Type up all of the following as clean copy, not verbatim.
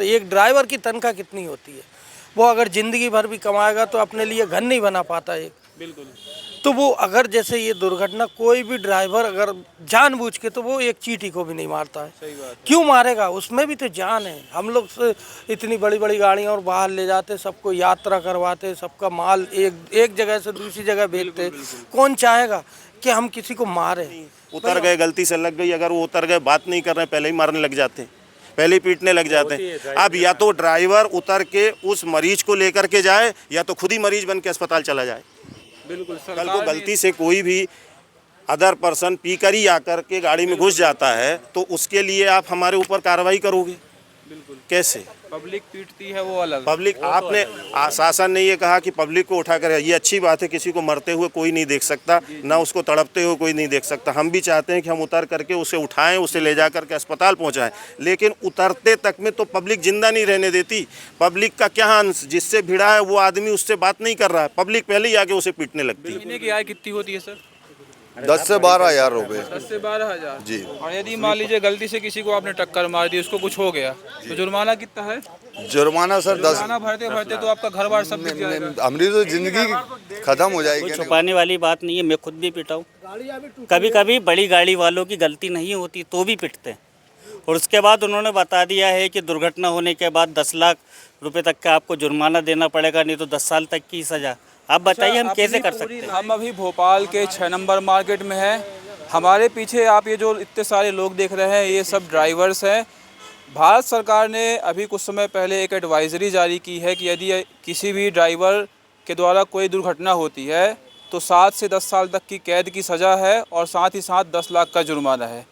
एक ड्राइवर की तनख्वाह कितनी होती है? वो अगर ज़िंदगी भर भी कमाएगा तो अपने लिए घर नहीं बना पाता एक। बिल्कुल। तो वो अगर जैसे ये दुर्घटना, कोई भी ड्राइवर अगर जानबूझ के, तो वो एक चींटी को भी नहीं मारता है। सही बात है। क्यों मारेगा? उसमें भी तो जान है। हम लोग से इतनी बड़ी बड़ी गाड़ियाँ और बाहर ले जाते, सबको यात्रा करवाते, सबका माल एक जगह से दूसरी जगह भेजते। कौन चाहेगा कि हम किसी को मारें? उतर गए, गलती से लग गई, अगर वो उतर गए, बात नहीं कर रहे, पहले ही मारने लग जाते, पहले ही पीटने लग जाते हैं। अब या तो ड्राइवर उतर के उस मरीज को लेकर के जाए, या तो खुद ही मरीज बन के अस्पताल चला जाए। बिल्कुल। कल को गलती से कोई भी अदर पर्सन पी कर ही आकर के गाड़ी में घुस जाता है, तो उसके लिए आप हमारे ऊपर कार्रवाई करोगे? बिल्कुल। कैसे? पब्लिक पीटती है वो अलग। पब्लिक, आपने शासन ने ये कहा कि पब्लिक को उठा कर, ये अच्छी बात है, किसी को मरते हुए कोई नहीं देख सकता, ना उसको तड़पते हुए कोई नहीं देख सकता। हम भी चाहते हैं कि हम उतर करके उसे उठाएं, उसे ले जा करके अस्पताल पहुंचाएं, लेकिन उतरते तक में तो पब्लिक जिंदा नहीं रहने देती। पब्लिक का क्या अंश, जिससे भिड़ा है वो आदमी उससे बात नहीं कर रहा है, पब्लिक पहले ही आके उसे पीटने लगती है। महीने की आय कितनी होती है सर? 10 से 12 हज़ार रुपये। 10 से 12 हज़ार जी। और यदि मान लीजिए गलती से किसी को आपने टक्कर मार दी, उसको कुछ हो गया, तो जुर्माना कितना है? जुर्माना सर 10। जुर्माना भरते भरते तो आपका घर बार सब बिक जाएगा। हमारी तो जिंदगी खत्म हो जाएगी। कोई छुपाने वाली बात नहीं है, मैं खुद भी पिटा हूँ। कभी कभी बड़ी गाड़ी वालों की गलती नहीं होती तो भी पिटते हैं। और उसके बाद उन्होंने बता दिया है कि दुर्घटना होने के बाद 10 लाख रुपए तक का आपको जुर्माना देना पड़ेगा, नहीं तो 10 साल तक की सज़ा। आप बताइए हम कैसे कर सकते हैं? हम अभी भोपाल के 6 नंबर मार्केट में हैं। हमारे पीछे आप ये जो इतने सारे लोग देख रहे हैं, ये सब ड्राइवर्स हैं। भारत सरकार ने अभी कुछ समय पहले एक एडवाइज़री जारी की है कि यदि किसी भी ड्राइवर के द्वारा कोई दुर्घटना होती है तो 7 से 10 साल तक की कैद की सज़ा है और साथ ही साथ 10 लाख का जुर्माना है।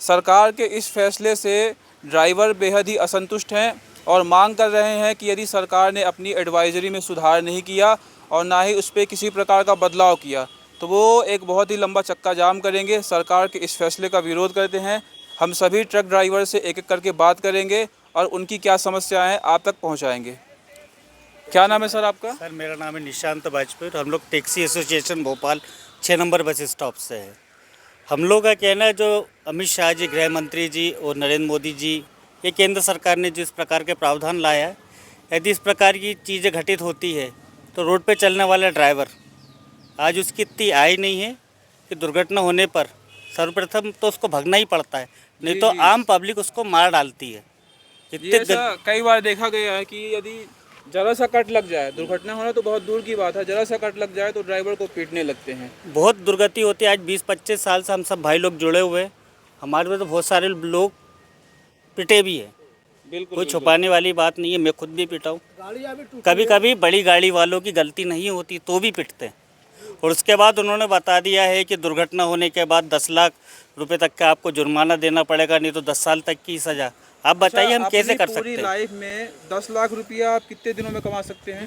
सरकार के इस फैसले से ड्राइवर बेहद ही असंतुष्ट हैं और मांग कर रहे हैं कि यदि सरकार ने अपनी एडवाइज़री में सुधार नहीं किया और ना ही उस पर किसी प्रकार का बदलाव किया, तो वो एक बहुत ही लंबा चक्का जाम करेंगे। सरकार के इस फैसले का विरोध करते हैं। हम सभी ट्रक ड्राइवर से एक एक करके बात करेंगे और उनकी क्या समस्याएं हैं आप तक पहुंचाएंगे। क्या नाम है सर आपका? सर मेरा नाम है निशांत वाजपेयी। हम लोग taxi association Bhopal 6 number bus stop से है। हम लोग का कहना है, जो अमित शाह जी, गृह मंत्री जी और नरेंद्र मोदी जी, ये केंद्र सरकार ने जिस प्रकार के प्रावधान लाया है, यदि इस प्रकार की चीज़ें घटित होती है तो रोड पे चलने वाला ड्राइवर आज उसकी इतनी आय नहीं है कि दुर्घटना होने पर सर्वप्रथम तो उसको भगना ही पड़ता है, नहीं तो आम पब्लिक उसको मार डालती है। ये ऐसा कई बार देखा गया है कि यदि जरा सा कट लग जाए, दुर्घटना होना तो बहुत दूर की बात है, जरा सा कट लग जाए तो ड्राइवर को पीटने लगते हैं। बहुत दुर्गति होती है। आज 20-25 साल से हम सब भाई लोग जुड़े हुए हैं, हमारे में तो बहुत सारे लोग पिटे भी हैं। बिल्कुल। कोई छुपाने वाली बात नहीं है, मैं खुद भी पिटा हूँ। कभी कभी बड़ी गाड़ी वालों की गलती नहीं होती तो भी पिटते हैं। और उसके बाद उन्होंने बता दिया है कि दुर्घटना होने के बाद 10 लाख रुपए तक का आपको जुर्माना देना पड़ेगा, नहीं तो 10 साल तक की सज़ा। आप बताइए हम कैसे कर सकते हैं? लाइफ में 10 लाख रुपया आप कितने दिनों में कमा सकते हैं?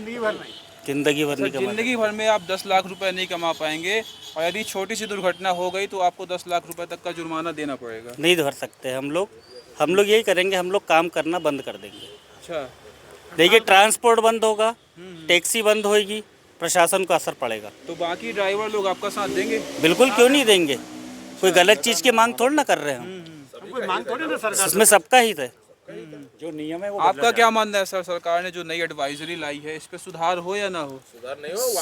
ज़िंदगी भर नहीं कमा। जिंदगी भर में आप 10 लाख रुपए नहीं कमा पाएंगे और यदि छोटी सी दुर्घटना हो गई तो आपको 10 लाख रुपए तक का जुर्माना देना पड़ेगा। नहीं भर सकते हम लोग यही करेंगे, हम लोग काम करना बंद कर देंगे। अच्छा। देखिए, ट्रांसपोर्ट बंद होगा, टैक्सी बंद होगी, प्रशासन को असर पड़ेगा। तो बाकी ड्राइवर लोग आपका साथ देंगे? बिल्कुल, क्यों नहीं देंगे? कोई गलत चीज़ की मांग थोड़ी ना कर रहे हैं हम। इसमें सबका हित है। जो नियम है वो आपका क्या मानना है सर? सरकार ने जो नई एडवाइजरी लाई है, इस पे सुधार हो या ना हो?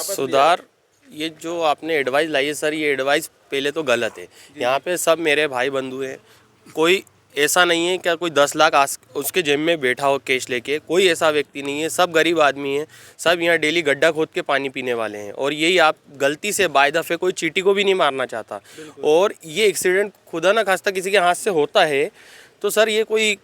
सुधार, ये जो आपने एडवाइस लाई है सर, ये एडवाइस पहले तो गलत है। यहाँ पे सब मेरे भाई बंधु हैं, कोई ऐसा नहीं है क्या कोई 10 लाख उसके जेब में बैठा हो कैश लेके, कोई ऐसा व्यक्ति नहीं है। सब गरीब आदमी हैं, सब यहाँ डेली गड्ढा खोद के पानी पीने वाले हैं। और यही आप गलती से बाय दफ़े कोई चींटी को भी नहीं मारना चाहता। और ये एक्सीडेंट खुदा ना खास्ता किसी के हाथ से होता है तो सर ये कोई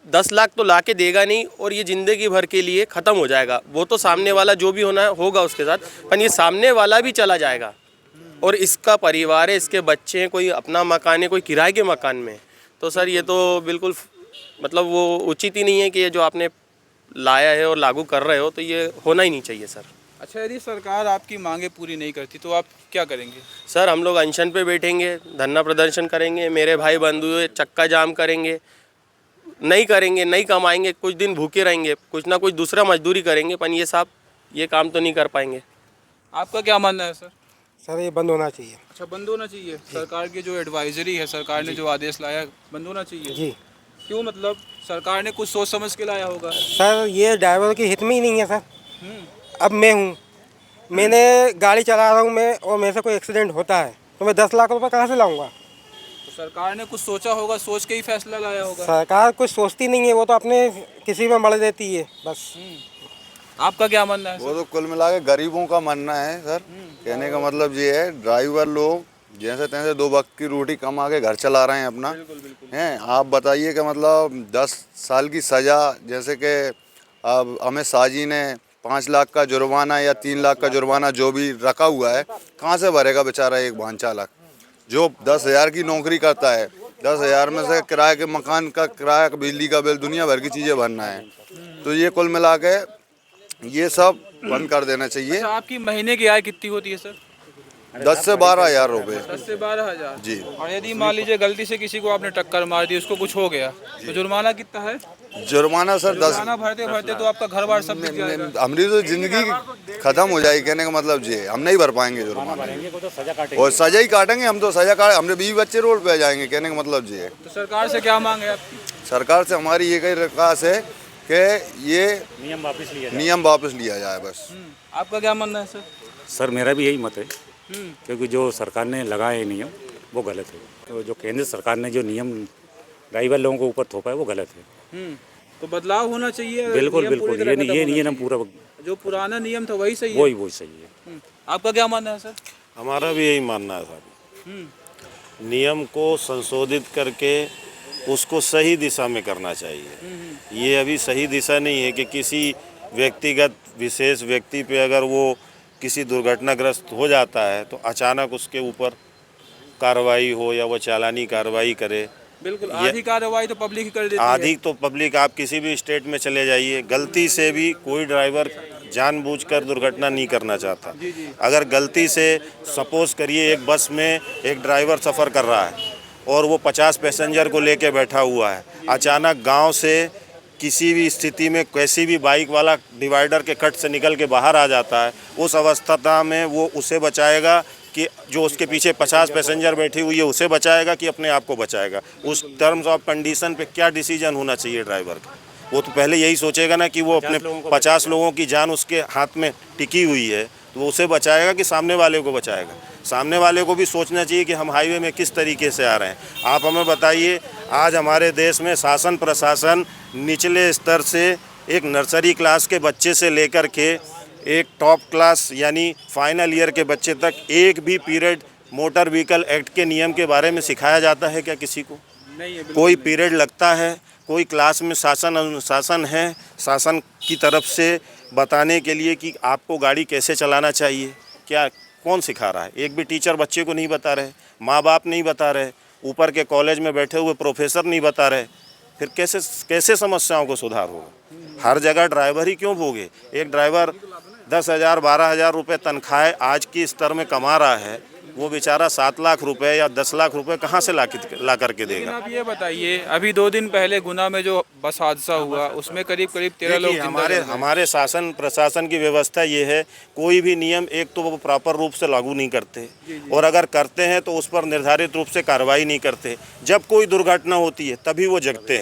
10 लाख तो ला के देगा नहीं और ये ज़िंदगी भर के लिए ख़त्म हो जाएगा। वो तो सामने वाला जो भी होना होगा उसके साथ, पर ये सामने वाला भी चला जाएगा और इसका परिवार है, इसके बच्चे हैं, कोई अपना मकान है, कोई किराए के मकान में। तो सर ये तो बिल्कुल मतलब वो उचित ही नहीं है कि ये जो आपने लाया है और लागू कर रहे हो, तो ये होना ही नहीं चाहिए सर। अच्छा, यदि सरकार आपकी मांगे पूरी नहीं करती तो आप क्या करेंगे? सर हम लोग अनशन पे बैठेंगे, धरना प्रदर्शन करेंगे, मेरे भाई बंधु चक्का जाम करेंगे, नहीं करेंगे, नहीं कमाएंगे, कुछ दिन भूखे रहेंगे, कुछ ना कुछ दूसरा मजदूरी करेंगे, पर ये साहब ये काम तो नहीं कर पाएंगे। आपका क्या मानना है सर? सर ये बंद होना चाहिए। अच्छा, बंद होना चाहिए। सरकार की जो एडवाइजरी है, सरकार ने जो आदेश लाया, बंद होना चाहिए जी। क्यों, मतलब सरकार ने कुछ सोच समझ के लाया होगा। सर ये ड्राइवर की हित में ही नहीं है सर। अब मैं हूँ, मैंने गाड़ी चला रहा हूँ मैं, और मेरे से कोई एक्सीडेंट होता है तो मैं 10 लाख रुपए कहाँ से लाऊंगा? तो सरकार ने कुछ सोचा होगा, सोच के ही फैसला लाया होगा। सरकार कुछ सोचती नहीं है, वो तो अपने किसी में मर देती है बस। आपका क्या मानना है वो सर? तो कुल मिला के गरीबों का मानना है सर। कहने का मतलब ये है, ड्राइवर लोग जैसे तैसे 2 वक्त की रोटी कमा के घर चला रहे हैं अपना। हैं, आप बताइए कि मतलब 10 साल की सज़ा, जैसे कि अब अमित शाह जी ने 5 लाख का जुर्माना या 3 लाख का जुर्माना जो भी रखा हुआ है, कहाँ से भरेगा बेचारा एक वाहन चालक जो 10,000 की नौकरी करता है? 10,000 में से किराए के मकान का किराया, बिजली का बिल, दुनिया भर की चीज़ें भरना है। तो ये कुल मिला के ये सब बंद कर देना चाहिए। अच्छा, आपकी महीने की आय कितनी होती है सर? 10 से 12 हज़ार रुपये 10 से 12,000 जी। और यदि मान लीजिए गलती से किसी को आपने टक्कर मार दी, उसको कुछ हो गया, तो जुर्माना कितना है? जुर्माना सर 10। जुर्माना भरते भरते तो आपका घर बार सब बिक जाएगा। हमारी तो जिंदगी खत्म हो जाएगी। कहने का मतलब ये हम नहीं भर पाएंगे जुर्माना, और सजा ही काटेंगे हम तो। सजा काट, हमने 20 बच्चे रोड पे आ जाएंगे। कहने का मतलब ये। तो सरकार से क्या मांग है आपकी? सरकार से हमारी ये कई रिक्वेस्ट है कि ये नियम वापस लिया जाए बस। आपका क्या मानना है सर? सर मेरा भी यही मत है, क्योंकि जो सरकार ने लगाए नियम वो गलत है। तो जो केंद्र सरकार ने जो नियम ड्राइवर लोगों के ऊपर थोपा है वो गलत है। तो बदलाव होना चाहिए। बिल्कुल नियम पूरी बिल्कुल, तरह खत्म ये होना नियम पूरा चाहिए। जो पुराना नियम था वही सही है। वही सही है। आपका क्या मानना है सर? हमारा भी यही मानना है साहब। नियम को संशोधित करके उसको सही दिशा में करना चाहिए। ये अभी सही दिशा नहीं है कि किसी व्यक्तिगत विशेष व्यक्ति पे अगर वो किसी दुर्घटनाग्रस्त हो जाता है तो अचानक उसके ऊपर कार्रवाई हो या वो चालानी कार्रवाई करे। बिल्कुल, आधी कार्रवाई तो पब्लिक ही कर देती है। आधी तो पब्लिक, आप किसी भी स्टेट में चले जाइए, गलती से भी कोई ड्राइवर जानबूझकर दुर्घटना नहीं करना चाहता। अगर गलती से सपोज करिए एक बस में एक ड्राइवर सफ़र कर रहा है और वो 50 पैसेंजर को लेके बैठा हुआ है, अचानक गांव से किसी भी स्थिति में कैसी भी बाइक वाला डिवाइडर के कट से निकल के बाहर आ जाता है, उस अवस्था में वो उसे बचाएगा कि जो उसके पीछे 50 पैसेंजर बैठी हुई है उसे बचाएगा कि अपने आप को बचाएगा? उस टर्म्स ऑफ कंडीशन पे क्या डिसीजन होना चाहिए ड्राइवर का? वो तो पहले यही सोचेगा ना कि वो अपने 50 लोगों की जान उसके हाथ में टिकी हुई है, तो वो उसे बचाएगा कि सामने वाले को बचाएगा? सामने वाले को भी सोचना चाहिए कि हम हाईवे में किस तरीके से आ रहे हैं। आप हमें बताइए, आज हमारे देश में शासन प्रशासन निचले स्तर से एक नर्सरी क्लास के बच्चे से लेकर के एक टॉप क्लास यानी फाइनल ईयर के बच्चे तक एक भी पीरियड मोटर व्हीकल एक्ट के नियम के बारे में सिखाया जाता है क्या किसी को? नहीं है। कोई पीरियड लगता है? कोई क्लास में शासन अनुशासन है शासन की तरफ से बताने के लिए कि आपको गाड़ी कैसे चलाना चाहिए? क्या कौन सिखा रहा है? एक भी टीचर बच्चे को नहीं बता रहे, माँ बाप नहीं बता रहे, ऊपर के कॉलेज में बैठे हुए प्रोफेसर नहीं बता रहे। फिर कैसे समस्याओं को सुधार होगा? हर जगह ड्राइवर ही क्यों भोगे? एक ड्राइवर 10,000 12,000 रुपये तनख्वाह आज की स्तर में कमा रहा है, वो बेचारा 7 लाख रुपए या 10 लाख रुपए कहाँ से ला करके लेकिन देगा? आप ये बताइए, अभी 2 दिन पहले गुना में जो बस हादसा हुआ उसमें करीब 13 लोग देखिए, जिंदा जल गए। हमारे शासन प्रशासन की व्यवस्था ये है, कोई भी नियम एक तो वो प्रॉपर रूप से लागू नहीं करते, और अगर करते हैं तो उस पर निर्धारित रूप से कार्रवाई नहीं करते। जब कोई दुर्घटना होती है तभी वो जगते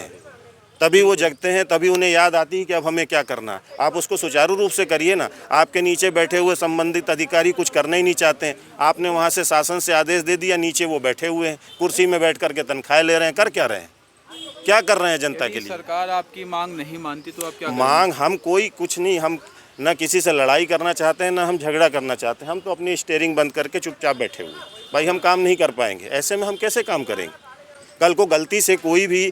हैं, तभी उन्हें याद आती है कि अब हमें क्या करना है। आप उसको सुचारू रूप से करिए ना। आपके नीचे बैठे हुए संबंधित अधिकारी कुछ करना ही नहीं चाहते हैं, आपने वहाँ से शासन से आदेश दे दिया, नीचे वो बैठे हुए हैं कुर्सी में बैठ करके तनख्वाह ले रहे हैं। कर क्या रहे हैं? क्या कर रहे हैं जनता के लिए? सरकार आपकी मांग नहीं मानती तो आप क्या करेंगे? मांग हम कोई कुछ नहीं, हम न किसी से लड़ाई करना चाहते हैं, न हम झगड़ा करना चाहते हैं। हम तो अपनी स्टीयरिंग बंद करके चुपचाप बैठे हुए। भाई हम काम नहीं कर पाएंगे, ऐसे में हम कैसे काम करेंगे? कल को गलती से कोई भी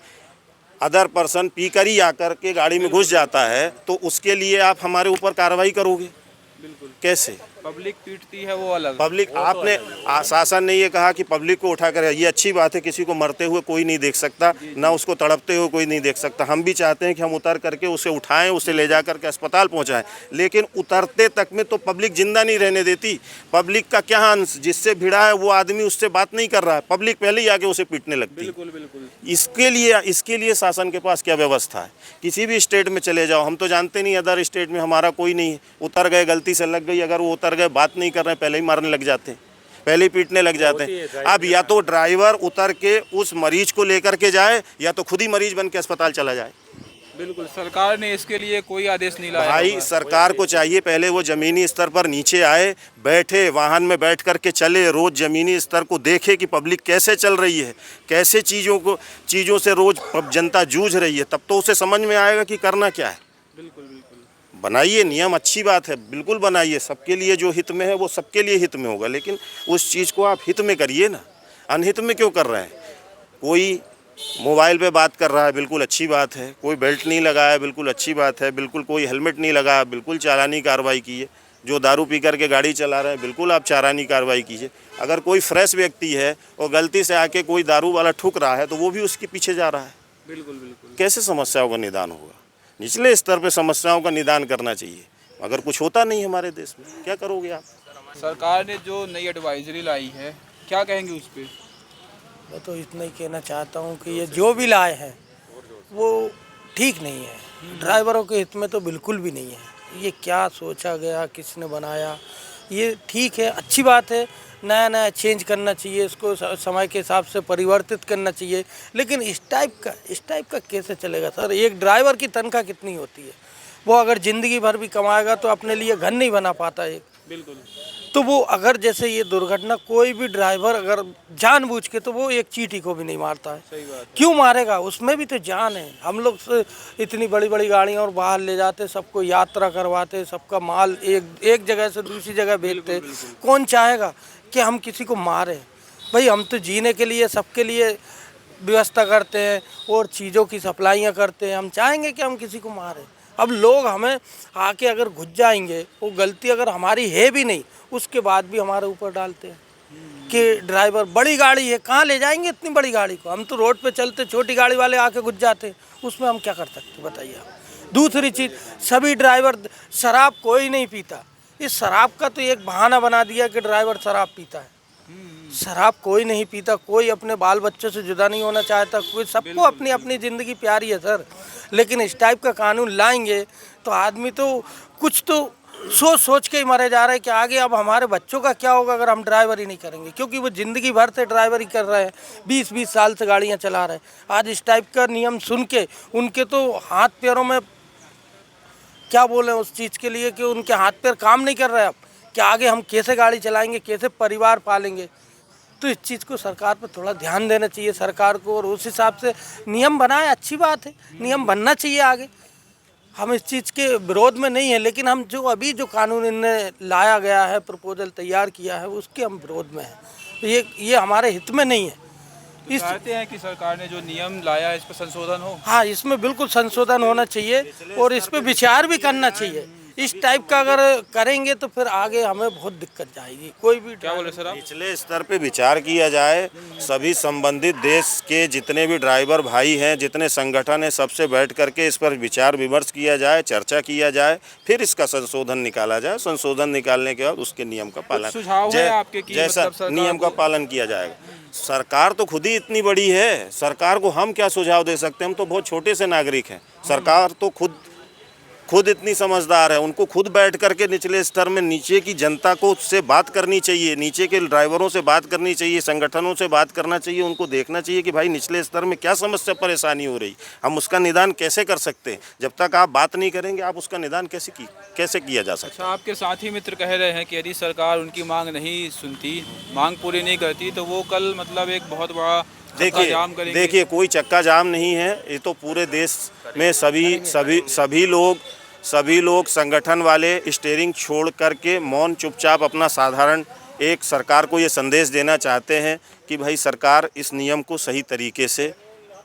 अदर पर्सन पी कर ही आकर के गाड़ी में घुस जाता है तो उसके लिए आप हमारे ऊपर कार्रवाई करोगे? बिल्कुल। कैसे? पब्लिक पीटती है वो अलग। पब्लिक, आपने शासन ने ये कहा कि पब्लिक को उठा कर, ये अच्छी बात है, किसी को मरते हुए कोई नहीं देख सकता, ना उसको तड़पते हुए कोई नहीं देख सकता। हम भी चाहते हैं कि हम उतर करके उसे उठाएं, उसे ले जा करके अस्पताल पहुंचाएं, लेकिन उतरते तक में तो पब्लिक जिंदा नहीं रहने देती। पब्लिक का क्या अंश? जिससे भिड़ा है वो आदमी उससे बात नहीं कर रहा है, पब्लिक पहले ही आके उसे पीटने लगती है। बिल्कुल बिल्कुल। इसके लिए शासन के पास क्या व्यवस्था है? किसी भी स्टेट में चले जाओ, हम तो जानते नहीं अदर स्टेट में हमारा कोई नहीं है, उतर गए, गलती से लग गई, अगर वो उतर गए, बात नहीं कर रहे हैं, पहले ही मारने लग जाते हैं। पहले ही पीटने लग जाते हैं। अब या तो ड्राइवर उतर के उस मरीज को लेकर के जाए या तो खुद ही मरीज बन के अस्पताल चला जाए। बिल्कुल, सरकार ने इसके लिए कोई आदेश नहीं लाया भाई होगा। सरकार को चाहिए पहले वो ज़मीनी स्तर पर नीचे आए, बैठे वाहन में बैठ कर के चले, रोज़ ज़मीनी स्तर को देखे कि पब्लिक कैसे चल रही है, कैसे चीज़ों से रोज़ जनता जूझ रही है, तब तो उसे समझ में आएगा कि करना क्या है। बिल्कुल बिल्कुल। बनाइए नियम, अच्छी बात है, बिल्कुल बनाइए, सबके लिए जो हित में है वो सबके लिए हित में होगा, लेकिन उस चीज़ को आप हित में करिए ना, अनहित में क्यों कर रहे हैं। कोई मोबाइल पे बात कर रहा है, बिल्कुल अच्छी बात है, कोई बेल्ट नहीं लगाया, बिल्कुल अच्छी बात है, बिल्कुल कोई हेलमेट नहीं लगाया, बिल्कुल चालानी कार्रवाई कीजिए। जो दारू पी करके गाड़ी चला रहा है, बिल्कुल आप चालानी कार्रवाई कीजिए। अगर कोई फ्रेश व्यक्ति है और गलती से आके कोई दारू वाला ठुक रहा है तो वो भी उसके पीछे जा रहा है। बिल्कुल बिल्कुल। कैसे समस्याओं का निदान होगा। निचले स्तर पे समस्याओं का निदान करना चाहिए, मगर कुछ होता नहीं हमारे देश में, क्या करोगे आप। सरकार ने जो नई एडवाइजरी लाई है, क्या कहेंगे उस पर? मैं तो इतना ही कहना चाहता हूँ कि ये जो भी लाए हैं वो ठीक नहीं है, ड्राइवरों के हित में तो बिल्कुल भी नहीं है। ये क्या सोचा गया, किसने बनाया, ये ठीक है, अच्छी बात है, नया नया चेंज करना चाहिए, इसको समय के हिसाब से परिवर्तित करना चाहिए, लेकिन इस टाइप का कैसे चलेगा सर। एक ड्राइवर की तनख्वाह कितनी होती है, वो अगर ज़िंदगी भर भी कमाएगा तो अपने लिए घर नहीं बना पाता एक। बिल्कुल। तो वो अगर जैसे ये दुर्घटना, कोई भी ड्राइवर अगर जानबूझ के, तो वो एक चींटी को भी नहीं मारता है। सही बात है। क्यों मारेगा, उसमें भी तो जान है। हम लोग इतनी बड़ी बड़ी गाड़ियाँ और बाहर ले जाते, सबको यात्रा करवाते, सबका माल एक जगह से दूसरी जगह भेजते। कौन चाहेगा कि हम किसी को मारें। भाई हम तो जीने के लिए, सबके लिए व्यवस्था करते हैं और चीज़ों की सप्लाइयाँ करते हैं, हम चाहेंगे कि हम किसी को मारें। अब लोग हमें आके अगर घुस जाएंगे, वो गलती अगर हमारी है भी नहीं, उसके बाद भी हमारे ऊपर डालते हैं कि ड्राइवर, बड़ी गाड़ी है, कहाँ ले जाएंगे इतनी बड़ी गाड़ी को। हम तो रोड पे चलते, छोटी गाड़ी वाले आके घुस जाते, उसमें हम क्या कर सकते बताइए आप। दूसरी चीज़, सभी ड्राइवर, शराब कोई नहीं पीता। इस शराब का तो एक बहाना बना दिया कि ड्राइवर शराब पीता है। शराब कोई नहीं पीता, कोई अपने बाल बच्चों से जुदा नहीं होना चाहता, कोई, सबको अपनी अपनी ज़िंदगी प्यारी है सर। लेकिन इस टाइप का कानून लाएंगे तो आदमी तो कुछ तो सोच के ही मरे जा रहे हैं कि आगे अब हमारे बच्चों का क्या होगा अगर हम ड्राइवर ही नहीं करेंगे, क्योंकि वो ज़िंदगी भर से ड्राइवर ही कर रहे हैं, 20-20 साल से गाड़ियाँ चला रहे हैं। आज इस टाइप का नियम सुन के उनके तो हाथ पैरों में, क्या बोले उस चीज़ के लिए, कि उनके हाथ पैर काम नहीं कर रहे अब, कि आगे हम कैसे गाड़ी चलाएंगे, कैसे परिवार पालेंगे। तो इस चीज़ को सरकार पर थोड़ा ध्यान देना चाहिए सरकार को, और उस हिसाब से नियम बनाए। अच्छी बात है, नियम बनना चाहिए आगे, हम इस चीज़ के विरोध में नहीं है, लेकिन हम जो अभी जो कानून इनने लाया गया है, प्रपोजल तैयार किया है, उसके हम विरोध में हैं। ये हमारे हित में नहीं है। इस चाहते हैं कि सरकार ने जो नियम लाया है इस पर संशोधन हो। हाँ, इसमें बिल्कुल संशोधन होना चाहिए और इस पर विचार भी करना चाहिए। इस टाइप का अगर करेंगे तो फिर आगे हमें बहुत दिक्कत जाएगी। कोई भी, क्या बोले सर आप? निचले स्तर पे विचार किया जाए, सभी संबंधित देश के जितने भी ड्राइवर भाई हैं, जितने संगठन हैं, सबसे बैठ करके इस पर विचार विमर्श किया जाए, चर्चा किया जाए, फिर इसका संशोधन निकाला जाए। संशोधन निकालने के बाद उसके नियम का पालन, सुझाव है आपके कि जैसा मतलब नियम का पालन किया जाएगा। सरकार तो खुद ही इतनी बड़ी है, सरकार को हम क्या सुझाव दे सकते हैं, हम तो बहुत छोटे से नागरिक हैं। सरकार तो खुद इतनी समझदार है, उनको खुद बैठ करके निचले स्तर में नीचे की जनता को से बात करनी चाहिए, नीचे के ड्राइवरों से बात करनी चाहिए, संगठनों से बात करना चाहिए, उनको देखना चाहिए कि भाई निचले स्तर में क्या समस्या परेशानी हो रही, हम उसका निदान कैसे कर सकते हैं। जब तक आप बात नहीं करेंगे, आप उसका निदान कैसे किया जा सकता है। अच्छा, आपके साथी मित्र कह रहे हैं कि यदि सरकार उनकी मांग नहीं सुनती, मांग पूरी नहीं करती, तो वो कल मतलब एक बहुत बड़ा देखिए कोई चक्का जाम नहीं है, ये तो पूरे देश में सभी लोग संगठन वाले स्टीयरिंग छोड़ करके मौन चुपचाप अपना साधारण एक सरकार को ये संदेश देना चाहते हैं कि भाई सरकार इस नियम को सही तरीके से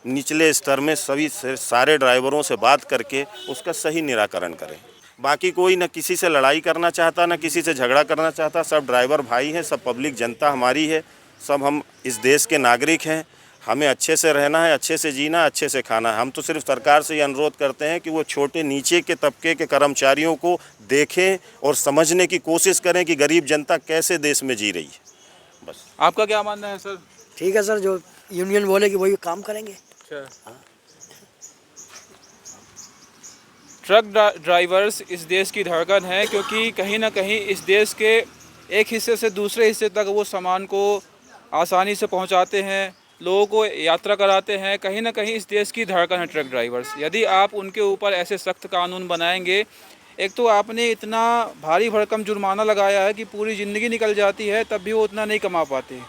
निचले स्तर में सारे ड्राइवरों से बात करके उसका सही निराकरण करें। बाकी कोई न किसी से लड़ाई करना चाहता, न किसी से झगड़ा करना चाहता, सब ड्राइवर भाई हैं, सब पब्लिक जनता हमारी है, सब हम इस देश के नागरिक हैं। हमें अच्छे से रहना है, अच्छे से जीना, अच्छे से खाना है। हम तो सिर्फ सरकार से ये अनुरोध करते हैं कि वो छोटे नीचे के तबके के कर्मचारियों को देखें और समझने की कोशिश करें कि गरीब जनता कैसे देश में जी रही है। बस। आपका क्या मानना है सर? ठीक है सर, जो यूनियन बोलेगी वही काम करेंगे। अच्छा। ट्रक ड्राइवर्स इस देश की धड़कन है, क्योंकि कहीं ना कहीं इस देश के एक हिस्से से दूसरे हिस्से तक वो सामान को आसानी से पहुंचाते हैं, लोगों को यात्रा कराते हैं। कहीं ना कहीं इस देश की धड़कन है ट्रक ड्राइवर्स। यदि आप उनके ऊपर ऐसे सख्त कानून बनाएंगे, एक तो आपने इतना भारी भरकम जुर्माना लगाया है कि पूरी ज़िंदगी निकल जाती है, तब भी वो उतना नहीं कमा पाते।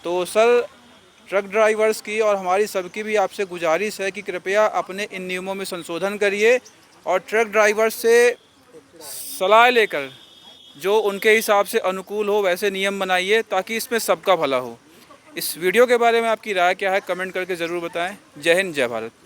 तो सर, ट्रक ड्राइवर्स की और हमारी सबकी भी आपसे गुजारिश है कि कृपया अपने इन नियमों में संशोधन करिए और ट्रक ड्राइवर्स से सलाह लेकर जो उनके हिसाब से अनुकूल हो वैसे नियम बनाइए, ताकि इसमें सबका भला हो। इस वीडियो के बारे में आपकी राय क्या है, कमेंट करके ज़रूर बताएं। जय हिंद, जय भारत।